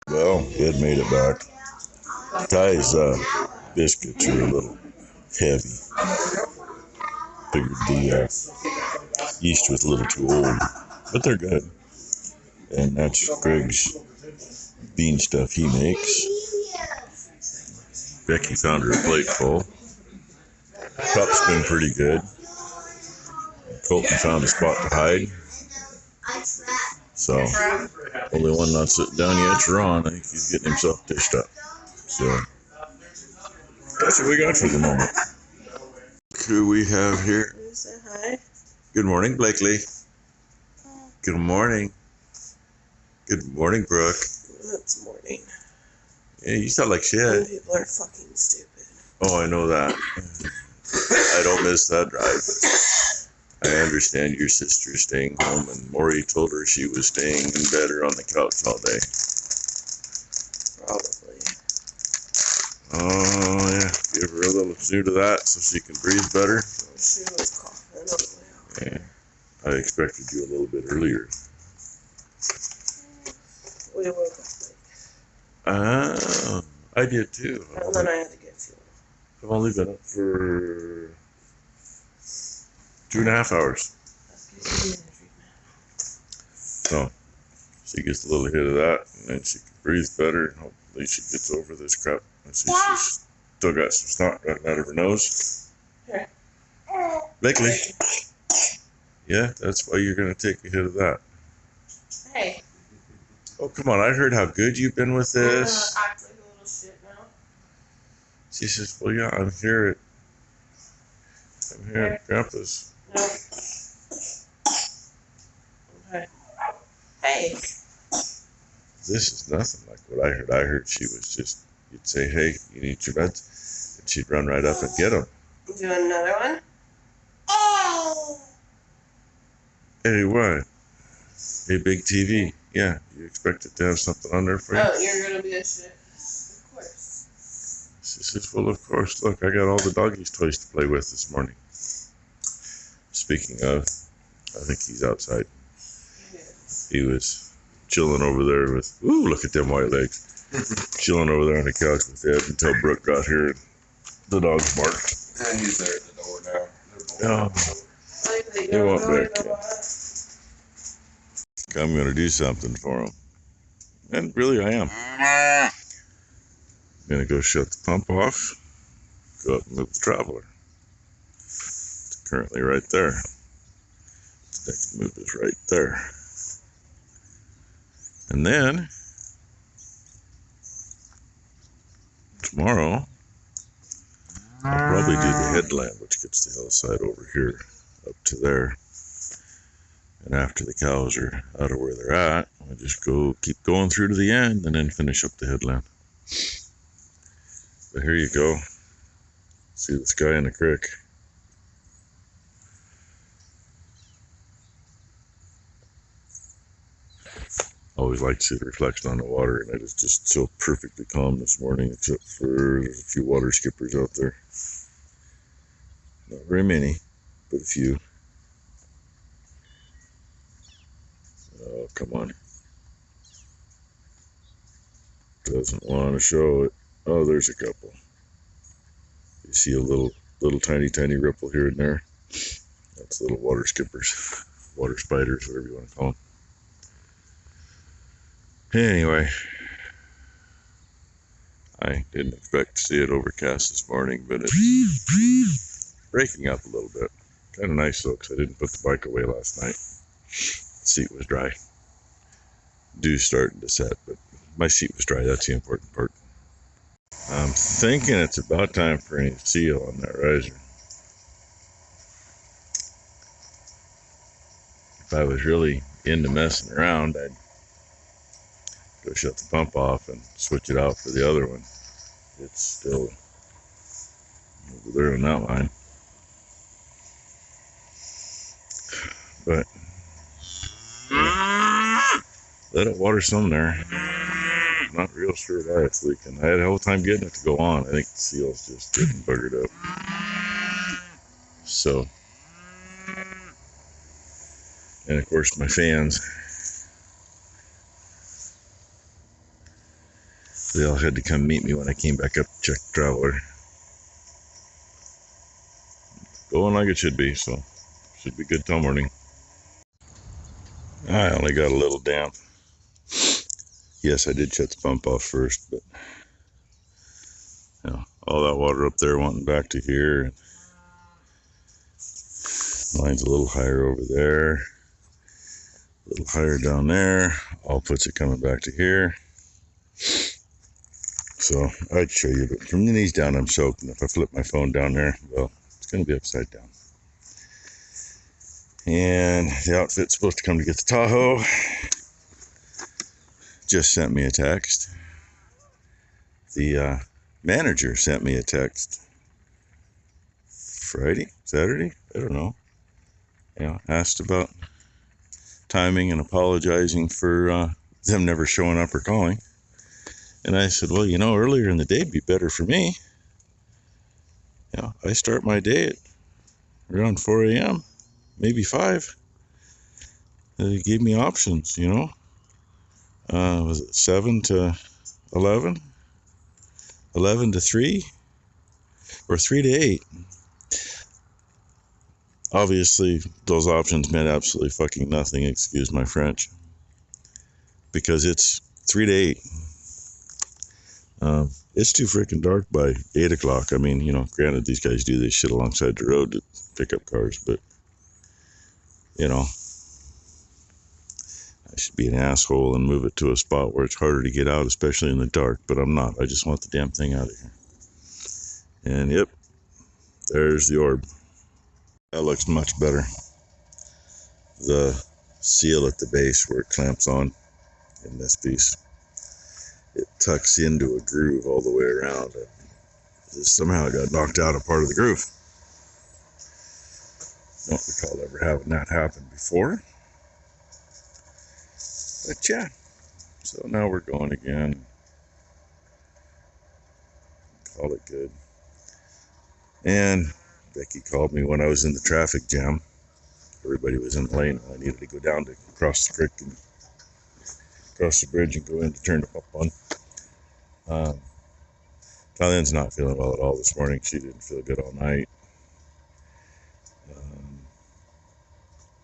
Well, it made it back. Ty's biscuits are a little heavy. Figured the yeast was a little too old, but they're good. And that's Greg's bean stuff he makes. Becky found her plate full. Cup's been pretty good. Colton found a spot to hide. So, only one not sitting down yet is Ron. I think he's getting himself dished up. So, that's what we got for the moment. Who we have here? Say hi. Good morning, Blakely. Good morning. Good morning, Brooke. It's morning. Yeah, you sound like shit. Some people are fucking stupid. Oh, I know that. I don't miss that drive. I understand your sister's staying home, and Maury told her she was staying in bed or on the couch all day. Probably. Oh, yeah. Give her a little snoot of that so she can breathe better. She was coughing on the way out. Yeah. I expected you a little bit earlier. We woke up late. Ah, I did too. And then I had to get fuel. I've only been up for 2.5 hours. So, she gets a little hit of that, and then she can breathe better, and hopefully she gets over this crap. I see she's still got some snot running out of her nose. Here. Blakely. Yeah, that's why you're going to take a hit of that. Hey. Oh, come on, I heard how good you've been with this. Act like a little shit now. She says, well, yeah, I'm here at Grandpa's. No. Okay. Hey. This is nothing like what I heard. I heard she was just, you'd say, hey, you need your meds, and she'd run right up and get them. Do another one? Oh. Hey, what? Hey, big TV. Yeah, you expect it to have something on there for you? Oh, you're gonna be a shit. Of course. She says, well, of course. Look, I got all the doggies' toys to play with this morning. Speaking of, I think he's outside. Yes. He was chilling over there with, ooh, look at them white legs. Chilling over there on the couch with Ed until Brooke got here and the dogs barked. And he's there at the door now. Oh, they won't back yet. I'm going to do something for him. And really, I am. I'm going to go shut the pump off, go up and move the traveler. It's currently right there. The next move is right there. And then, tomorrow, I'll probably do the headland, which gets the hillside over here, up to there. And after the cows are out of where they're at, I just keep going through to the end and then finish up the headland. But here you go. See the sky in the creek. Always like to see the reflection on the water, and it is just so perfectly calm this morning, except for there's a few water skippers out there. Not very many, but a few. Oh, come on. Doesn't want to show it. Oh, there's a couple. You see a little tiny ripple here and there. That's little water skippers, water spiders, whatever you want to call them. Anyway, I didn't expect to see it overcast this morning, but it's breaking up a little bit. Kind of nice though, because I didn't put the bike away last night. The seat was dry. Dew's starting to set, but my seat was dry. That's the important part. I'm thinking it's about time for any seal on that riser. If I was really into messing around, I'd go shut the pump off and switch it out for the other one. It's still over there on that line. But yeah, let it water some there. I'm not real sure why it's leaking. I had a whole time getting it to go on. I think the seal's just getting buggered up. So, and of course my fans. They all had to come meet me when I came back up to check the traveler. Going like it should be, so should be good till morning. I only got a little damp. Yes, I did shut the pump off first, but you know, all that water up there wanting back to here. And line's a little higher over there, a little higher down there. All puts it coming back to here. So I'd show you, but from the knees down, I'm soaked. And if I flip my phone down there, well, it's going to be upside down. And the outfit's supposed to come to get the Tahoe. Just sent me a text. The manager sent me a text Friday, Saturday, I don't know. You know, asked about timing and apologizing for them never showing up or calling. And I said, well, you know, earlier in the day would be better for me. You know, I start my day at around 4 a.m., maybe 5. They gave me options, you know. Was it 7 to 11? 11 to 3? Or 3 to 8? Obviously, those options meant absolutely fucking nothing, excuse my French. Because it's 3 to 8. It's too freaking dark by 8 o'clock. I mean, you know, granted, these guys do this shit alongside the road to pick up cars, but, you know, I should be an asshole and move it to a spot where it's harder to get out, especially in the dark, but I'm not. I just want the damn thing out of here. And yep, there's the orb. That looks much better. The seal at the base where it clamps on in this piece, it tucks into a groove all the way around. Somehow it got knocked out of part of the groove. Don't recall ever having that happen before. But yeah, so now we're going again. Call it good. And Becky called me when I was in the traffic jam. Everybody was in the lane. I needed to go down to cross the creek and cross the bridge and go in to turn the pump on. Tylene's not feeling well at all this morning. She didn't feel good all night.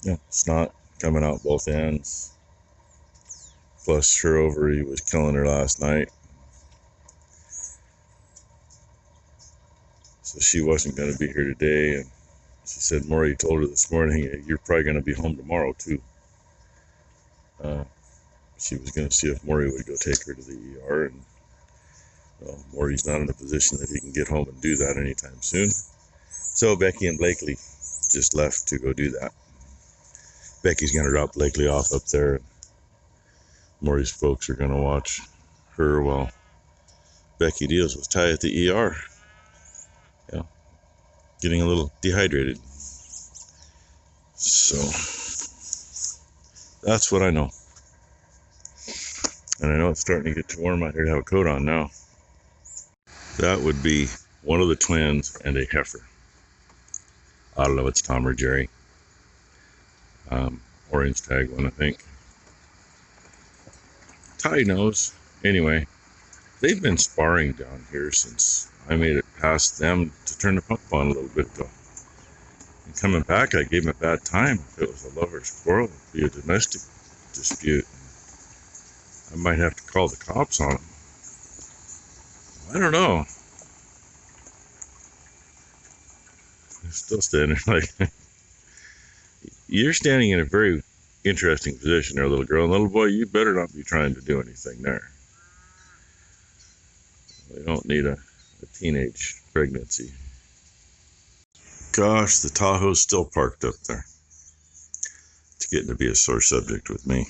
Yeah, snot coming out both ends. Plus her ovary was killing her last night. So she wasn't going to be here today. And she said Maury told her this morning, you're probably going to be home tomorrow too. She was going to see if Maury would go take her to the ER. And well, Maury's not in a position that he can get home and do that anytime soon. So Becky and Blakely just left to go do that. Becky's going to drop Blakely off up there. Maury's folks are going to watch her while Becky deals with Ty at the ER. Yeah, getting a little dehydrated. So that's what I know. And I know it's starting to get too warm out here to have a coat on now. That would be one of the twins and a heifer. I don't know if it's Tom or Jerry. Orange tag one, I think. Ty knows. Anyway, they've been sparring down here since I made it past them to turn the pump on a little bit ago. And coming back, I gave them a bad time. If it was a lover's quarrel, it would be a domestic dispute. I might have to call the cops on them. I don't know. I'm still standing like... You're standing in a very interesting position there, little girl. And little boy, you better not be trying to do anything there. We don't need a teenage pregnancy. Gosh, the Tahoe's still parked up there. It's getting to be a sore subject with me.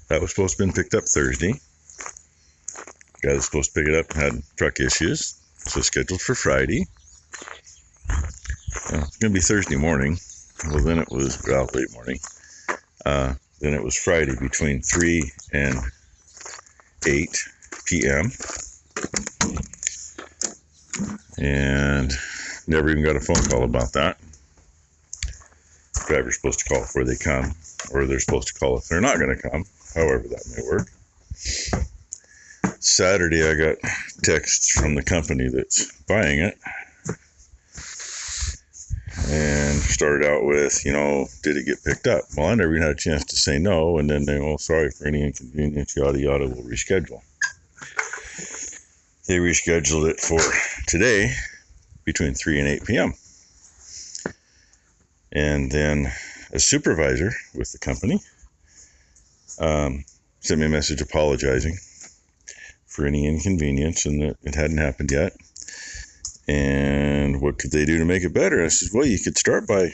That was supposed to have been picked up Thursday. The guy that was supposed to pick it up had truck issues. So scheduled for Friday. It's going to be Thursday morning. Well, then it was, late morning. Then it was Friday between 3 and 8 p.m. And never even got a phone call about that. The driver's supposed to call before they come, or they're supposed to call if they're not going to come, however that may work. Saturday, I got texts from the company that's buying it. And started out with, did it get picked up? Well, I never even had a chance to say no. And then they, sorry for any inconvenience, yada, yada, we'll reschedule. They rescheduled it for today between 3 and 8 p.m. And then a supervisor with the company sent me a message apologizing for any inconvenience and that it hadn't happened yet. And what could they do to make it better? I said, well, you could start by,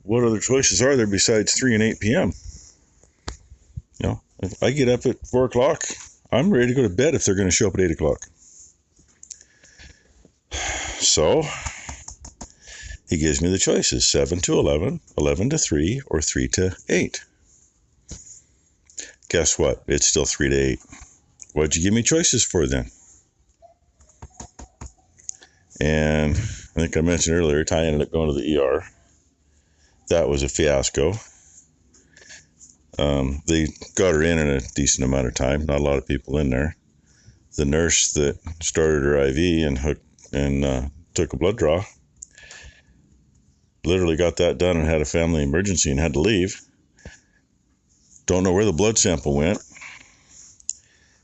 what other choices are there besides 3 and 8 p.m.? If I get up at 4 o'clock, I'm ready to go to bed if they're going to show up at 8 o'clock. So he gives me the choices, 7 to 11, 11 to 3, or 3 to 8. Guess what? It's still 3 to 8. What'd you give me choices for then? And I think I mentioned earlier, Ty ended up going to the ER. That was a fiasco. They got her in a decent amount of time. Not a lot of people in there. The nurse that started her IV and took a blood draw literally got that done and had a family emergency and had to leave. Don't know where the blood sample went.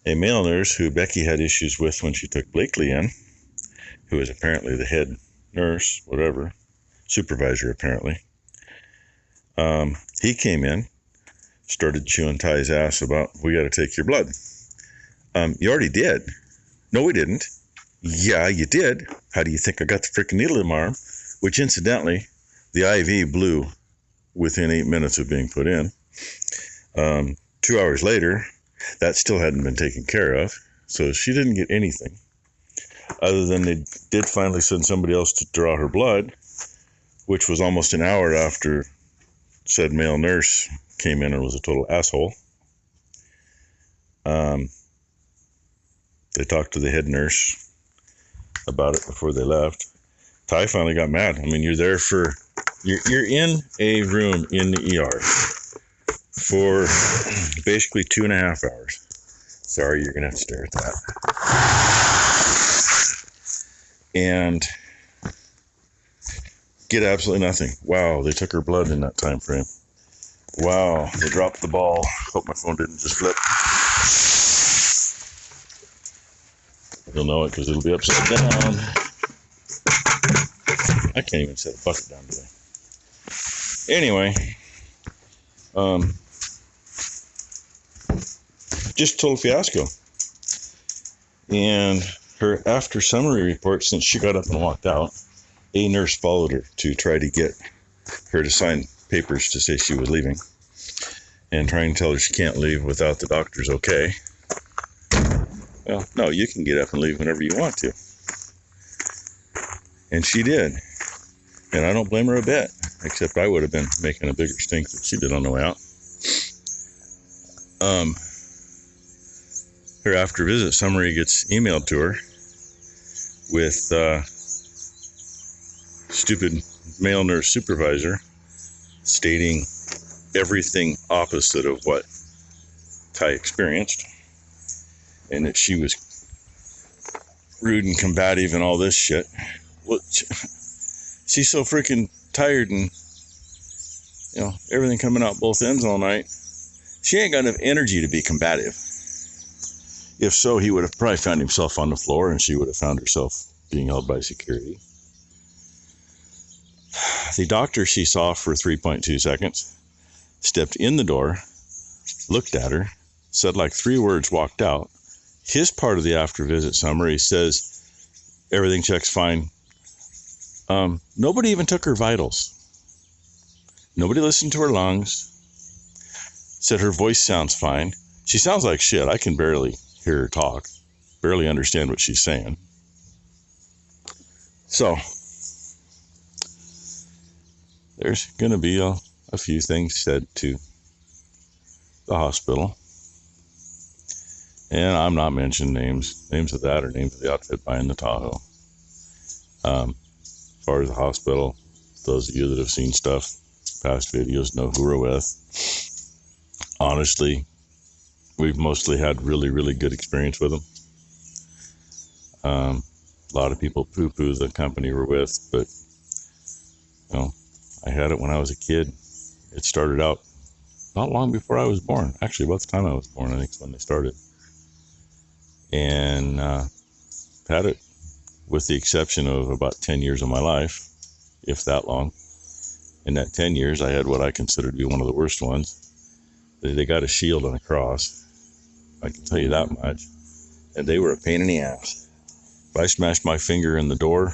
A male nurse who Becky had issues with when she took Blakely in, who is apparently the head nurse, whatever, supervisor apparently. He came in, started chewing Ty's ass about, we got to take your blood. You already did. No, we didn't. Yeah, you did. How do you think I got the freaking needle in my arm? Which incidentally, the IV blew within 8 minutes of being put in. 2 hours later, that still hadn't been taken care of. So she didn't get anything. Other than they did finally send somebody else to draw her blood, which was almost an hour after said male nurse came in and was a total asshole. They talked to the head nurse about it before they left. Ty finally got mad. I mean, you're in a room in the ER for basically 2.5 hours. Sorry, you're gonna have to stare at that. And get absolutely nothing. Wow, they took her blood in that time frame. Wow, they dropped the ball. Hope my phone didn't just flip. You'll know it because it'll be upside down. I can't even set a bucket down today. Anyway, just total fiasco. And her after summary report, since she got up and walked out, a nurse followed her to try to get her to sign papers to say she was leaving and trying to tell her she can't leave without the doctor's okay. Well, no, you can get up and leave whenever you want to. And she did. And I don't blame her a bit, except I would have been making a bigger stink than she did on the way out. Her after visit summary gets emailed to her with stupid male nurse supervisor stating everything opposite of what Ty experienced, and that she was rude and combative and all this shit. Well, she's so freaking tired and, everything coming out both ends all night. She ain't got enough energy to be combative. If so, he would have probably found himself on the floor and she would have found herself being held by security. The doctor she saw for 3.2 seconds stepped in the door, looked at her, said like 3 words, walked out. His part of the after visit summary says everything checks fine. Nobody even took her vitals. Nobody listened to her lungs. Said her voice sounds fine. She sounds like shit. I can barely hear her talk. Barely understand what she's saying. So, there's going to be a few things said to the hospital. And I'm not mentioning names. Names of that or names of the outfit buying the Tahoe. As far as the hospital, those of you that have seen stuff, past videos, know who we're with. Honestly, we've mostly had really, really good experience with them. A lot of people poo-poo the company we're with, but you know, I had it when I was a kid. It started out not long before I was born. Actually, about the time I was born, I think is when they started. And had it with the exception of about 10 years of my life, if that long. In that 10 years, I had what I consider to be one of the worst ones. They got a shield and a cross. I can tell you that much. And they were a pain in the ass. If I smashed my finger in the door,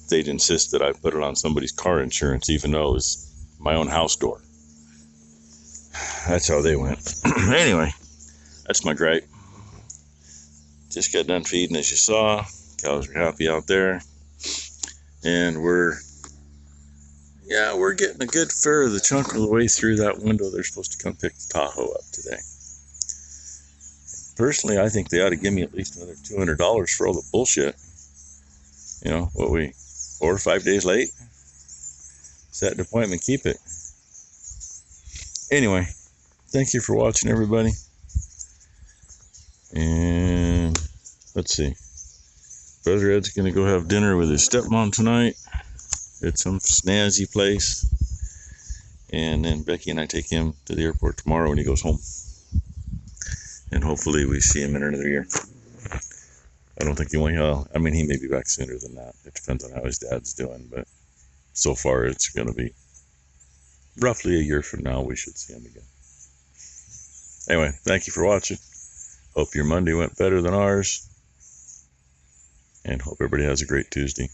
they'd insist that I put it on somebody's car insurance, even though it was my own house door. That's how they went. Anyway, that's my gripe. Just got done feeding, as you saw. Cows are happy out there. And we're getting a good fair of the chunk of the way through that window. They're supposed to come pick the Tahoe up today. Personally, I think they ought to give me at least another $200 for all the bullshit. You know, 4 or 5 days late? Set an appointment, keep it. Anyway, thank you for watching, everybody. And let's see. Brother Ed's going to go have dinner with his stepmom tonight at some snazzy place. And then Becky and I take him to the airport tomorrow when he goes home. And hopefully we see him in another year. I don't think he will. I mean, he may be back sooner than that. It depends on how his dad's doing. But so far, it's going to be roughly a year from now we should see him again. Anyway, thank you for watching. Hope your Monday went better than ours. And hope everybody has a great Tuesday.